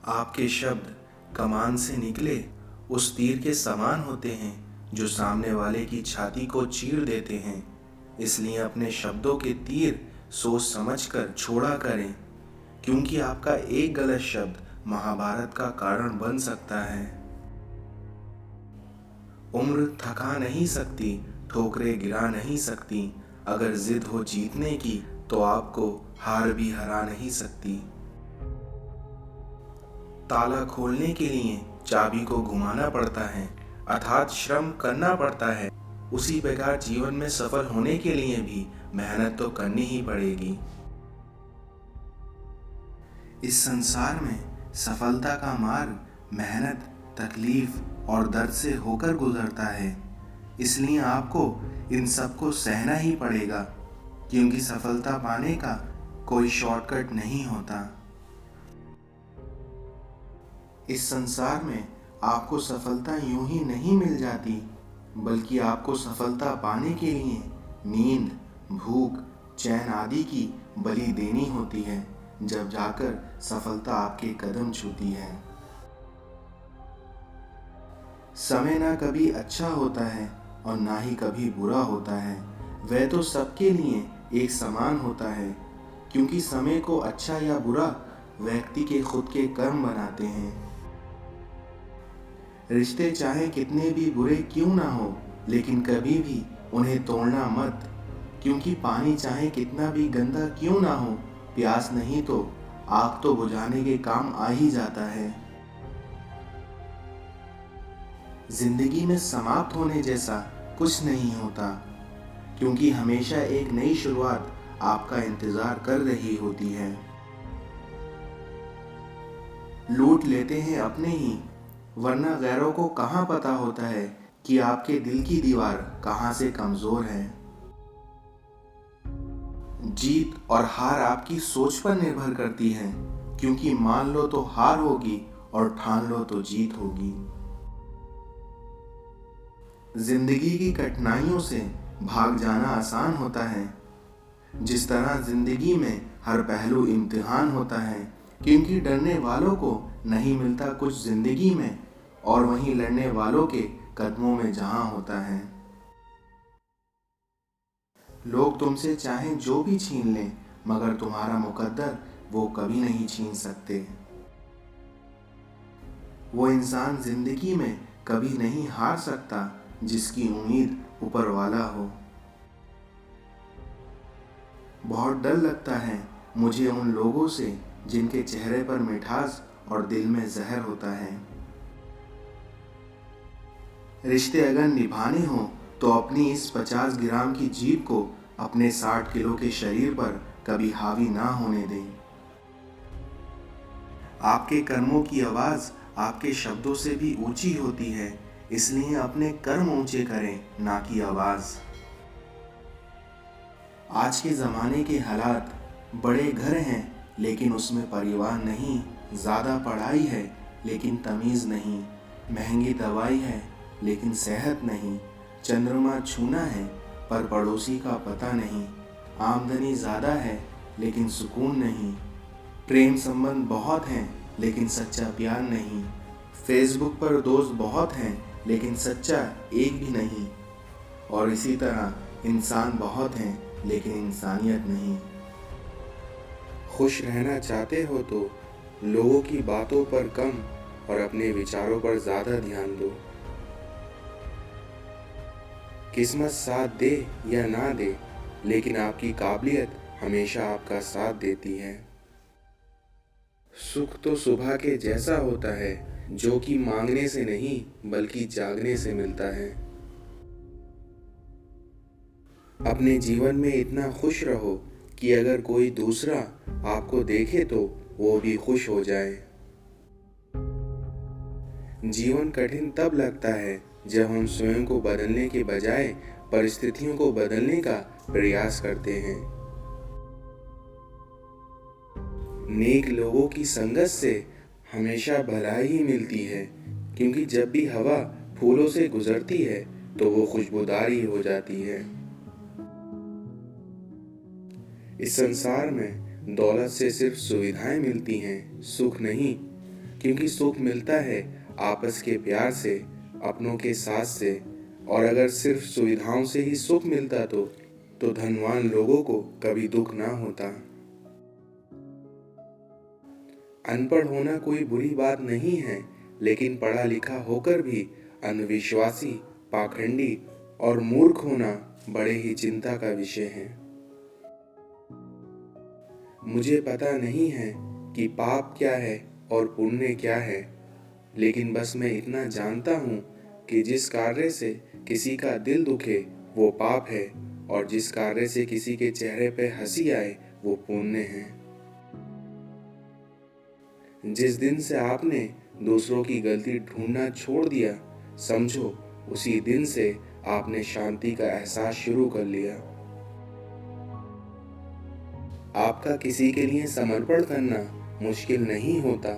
आपके शब्द कमान से निकले उस तीर के समान होते हैं जो सामने वाले की छाती को चीर देते हैं। इसलिए अपने शब्दों के तीर सोच समझकर छोड़ा करें, क्योंकि आपका एक गलत शब्द महाभारत का कारण बन सकता है। उम्र थका नहीं सकती, ठोकरें गिरा नहीं सकती। अगर जिद हो जीतने की तो आपको हार भी हरा नहीं सकती। ताला खोलने के लिए चाबी को घुमाना पड़ता है, अर्थात श्रम करना पड़ता है। उसी प्रकार जीवन में सफल होने के लिए भी मेहनत तो करनी ही पड़ेगी। इस संसार में सफलता का मार्ग मेहनत, तकलीफ और दर्द से होकर गुजरता है। इसलिए आपको इन सबको सहना ही पड़ेगा, क्योंकि सफलता पाने का कोई शॉर्टकट नहीं होता। इस संसार में आपको सफलता यूं ही नहीं मिल जाती, बल्कि आपको सफलता पाने के लिए नींद, भूख, चैन आदि की बलि देनी होती है, जब जाकर सफलता आपके कदम छूती है। समय ना कभी अच्छा होता है और ना ही कभी बुरा होता है। वह तो सबके लिए एक समान होता है, क्योंकि समय को अच्छा या बुरा व्यक्ति के खुद के कर्म बनाते हैं। रिश्ते चाहे कितने भी बुरे क्यों ना हो, लेकिन कभी भी उन्हें तोड़ना मत, क्योंकि पानी चाहे कितना भी गंदा क्यों ना हो, प्यास नहीं तो आग तो बुझाने के काम आ ही जाता है। जिंदगी में समाप्त होने जैसा कुछ नहीं होता, क्योंकि हमेशा एक नई शुरुआत आपका इंतजार कर रही होती है। लूट लेते हैं अपने ही, वरना गैरों को कहाँ पता होता है कि आपके दिल की दीवार कहाँ से कमजोर है। जीत और हार आपकी सोच पर निर्भर करती है, क्योंकि मान लो तो हार होगी और ठान लो तो जीत होगी। जिंदगी की कठिनाइयों से भाग जाना आसान होता है। जिस तरह जिंदगी में हर पहलू इम्तिहान होता है, क्योंकि डरने वालों को नहीं मिलता कुछ जिंदगी में, और वहीं लड़ने वालों के कदमों में जहां होता है। लोग तुमसे चाहें जो भी छीन लें, मगर तुम्हारा मुकद्दर वो कभी नहीं छीन सकते। वो इंसान जिंदगी में कभी नहीं हार सकता जिसकी उम्मीद ऊपर वाला हो। बहुत डर लगता है मुझे उन लोगों से जिनके चेहरे पर मिठास और दिल में जहर होता है। रिश्ते अगर निभाने हो तो अपनी इस 50 ग्राम की जीभ को अपने 60 किलो के शरीर पर कभी हावी ना होने दें। आपके कर्मों की आवाज आपके शब्दों से भी ऊंची होती है, इसलिए अपने कर्म ऊंचे करें, ना कि आवाज। आज के ज़माने के हालात, बड़े घर हैं लेकिन उसमें परिवार नहीं, ज़्यादा पढ़ाई है लेकिन तमीज़ नहीं, महंगी दवाई है लेकिन सेहत नहीं, चंद्रमा छूना है पर पड़ोसी का पता नहीं, आमदनी ज़्यादा है लेकिन सुकून नहीं, प्रेम संबंध बहुत हैं लेकिन सच्चा प्यार नहीं, फेसबुक पर दोस्त बहुत हैं लेकिन सच्चा एक भी नहीं, और इसी तरह इंसान बहुत हैं लेकिन इंसानियत नहीं। खुश रहना चाहते हो तो लोगों की बातों पर कम और अपने विचारों पर ज़्यादा ध्यान दो। किस्मत साथ दे या ना दे, लेकिन आपकी काबिलियत हमेशा आपका साथ देती है। सुख तो सुबह के जैसा होता है, जो कि मांगने से नहीं बल्कि जागने से मिलता है। अपने जीवन में इतना खुश रहो कि अगर कोई दूसरा आपको देखे तो वो भी खुश हो जाए। जीवन कठिन तब लगता है जब हम स्वयं को बदलने के बजाय परिस्थितियों को बदलने का प्रयास करते हैं। नेक लोगों की संगत से हमेशा भलाई ही मिलती है, क्योंकि जब भी हवा फूलों से गुजरती है तो वो खुशबूदार ही हो जाती है। इस संसार में दौलत से सिर्फ सुविधाएं मिलती हैं, सुख नहीं, क्योंकि सुख मिलता है आपस के प्यार से, अपनों के साथ से। और अगर सिर्फ सुविधाओं से ही सुख मिलता तो धनवान लोगों को कभी दुख ना होता। अनपढ़ होना कोई बुरी बात नहीं है, लेकिन पढ़ा लिखा होकर भी अंधविश्वासी, पाखंडी और मूर्ख होना बड़े ही चिंता का विषय है। मुझे पता नहीं है कि पाप क्या है और पुण्य क्या है, लेकिन बस मैं इतना जानता हूँ कि जिस कार्य से किसी का दिल दुखे वो पाप है, और जिस कार्य से किसी के चेहरे पे हंसी आए वो पुण्य है। जिस दिन से आपने दूसरों की गलती ढूंढना छोड़ दिया, समझो उसी दिन से आपने शांति का एहसास शुरू कर लिया। आपका किसी के लिए समर्पण करना मुश्किल नहीं होता,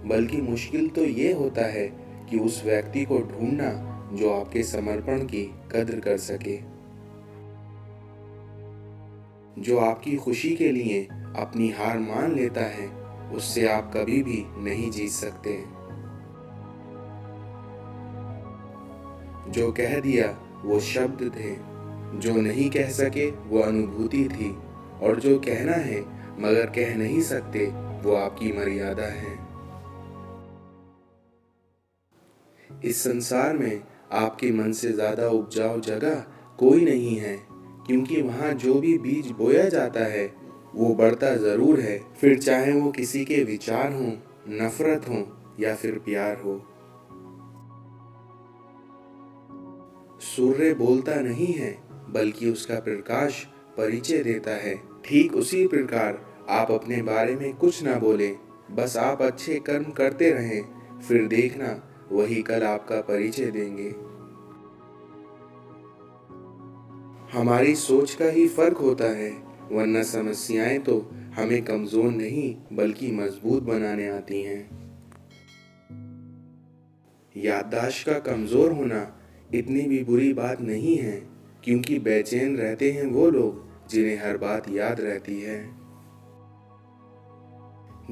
बल्कि मुश्किल तो ये होता है कि उस व्यक्ति को ढूंढना जो आपके समर्पण की कद्र कर सके, जो आपकी खुशी के लिए अपनी हार मान लेता है। उससे आप कभी भी नहीं जीत सकते। जो कह दिया वो शब्द थे, जो नहीं कह सके वो अनुभूति थी, और जो कहना है मगर कह नहीं सकते वो आपकी मर्यादा है। इस संसार में आपके मन से ज्यादा उपजाऊ जगह कोई नहीं है, क्योंकि वहां जो भी बीज बोया जाता है वो बढ़ता जरूर है, फिर चाहे वो किसी के विचार हो, नफरत हो या फिर प्यार हो। सूर्य बोलता नहीं है, बल्कि उसका प्रकाश परिचय देता है। ठीक उसी प्रकार आप अपने बारे में कुछ ना बोले, बस आप अच्छे कर्म करते रहें, फिर देखना वही कल आपका परिचय देंगे। हमारी सोच का ही फर्क होता है, वरना समस्याएं तो हमें कमजोर नहीं बल्कि मजबूत बनाने आती हैं। याददाश्त का कमजोर होना इतनी भी बुरी बात नहीं है, क्योंकि बेचैन रहते हैं वो लोग जिन्हें हर बात याद रहती है।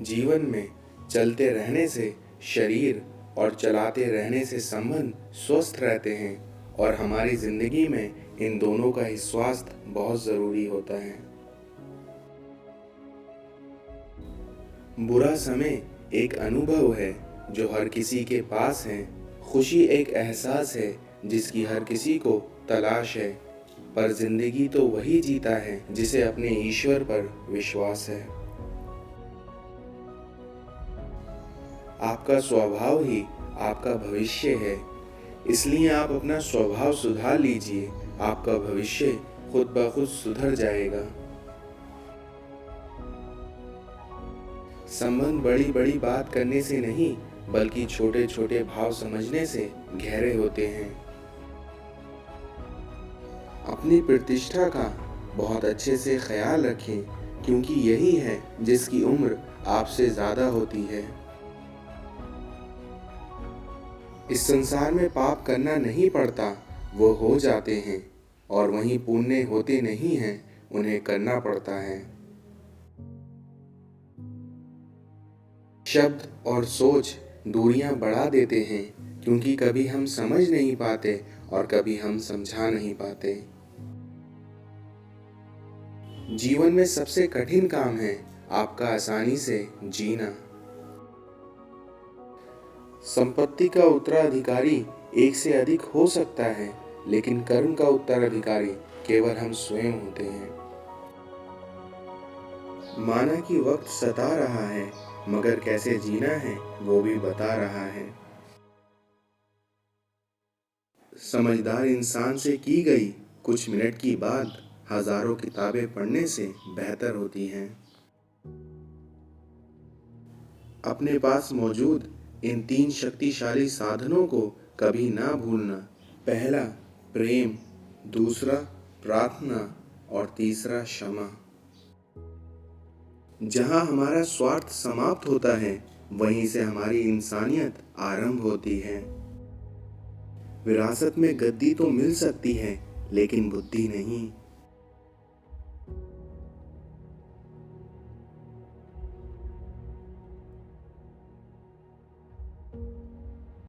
जीवन में चलते रहने से शरीर और चलाते रहने से संबंध स्वस्थ रहते हैं, और हमारी जिंदगी में इन दोनों का ही स्वास्थ्य बहुत जरूरी होता है। बुरा समय एक अनुभव है जो हर किसी के पास है। खुशी एक एहसास है जिसकी हर किसी को तलाश है, पर जिंदगी तो वही जीता है जिसे अपने ईश्वर पर विश्वास है। आपका स्वभाव ही आपका भविष्य है, इसलिए आप अपना स्वभाव सुधार लीजिए, आपका भविष्य खुद ब खुद सुधर जाएगा। संबंध बड़ी बड़ी बात करने से नहीं, बल्कि छोटे छोटे भाव समझने से गहरे होते हैं। अपनी प्रतिष्ठा का बहुत अच्छे से ख्याल रखें, क्योंकि यही है जिसकी उम्र आपसे ज्यादा होती है। इस संसार में पाप करना नहीं पड़ता, वो हो जाते हैं, और वहीं पुण्य होते नहीं हैं, उन्हें करना पड़ता है। शब्द और सोच दूरियां बढ़ा देते हैं, क्योंकि कभी हम समझ नहीं पाते और कभी हम समझा नहीं पाते। जीवन में सबसे कठिन काम है आपका आसानी से जीना। संपत्ति का उत्तराधिकारी एक से अधिक हो सकता है, लेकिन कर्म का उत्तराधिकारी केवल हम स्वयं होते हैं। माना कि वक्त सता रहा है, मगर कैसे जीना है वो भी बता रहा है। समझदार इंसान से की गई कुछ मिनट की बात हजारों किताबें पढ़ने से बेहतर होती हैं। अपने पास मौजूद इन 3 शक्तिशाली साधनों को कभी ना भूलना। पहला प्रेम, दूसरा प्रार्थना और तीसरा क्षमा। जहां हमारा स्वार्थ समाप्त होता है, वहीं से हमारी इंसानियत आरंभ होती है। विरासत में गद्दी तो मिल सकती है, लेकिन बुद्धि नहीं।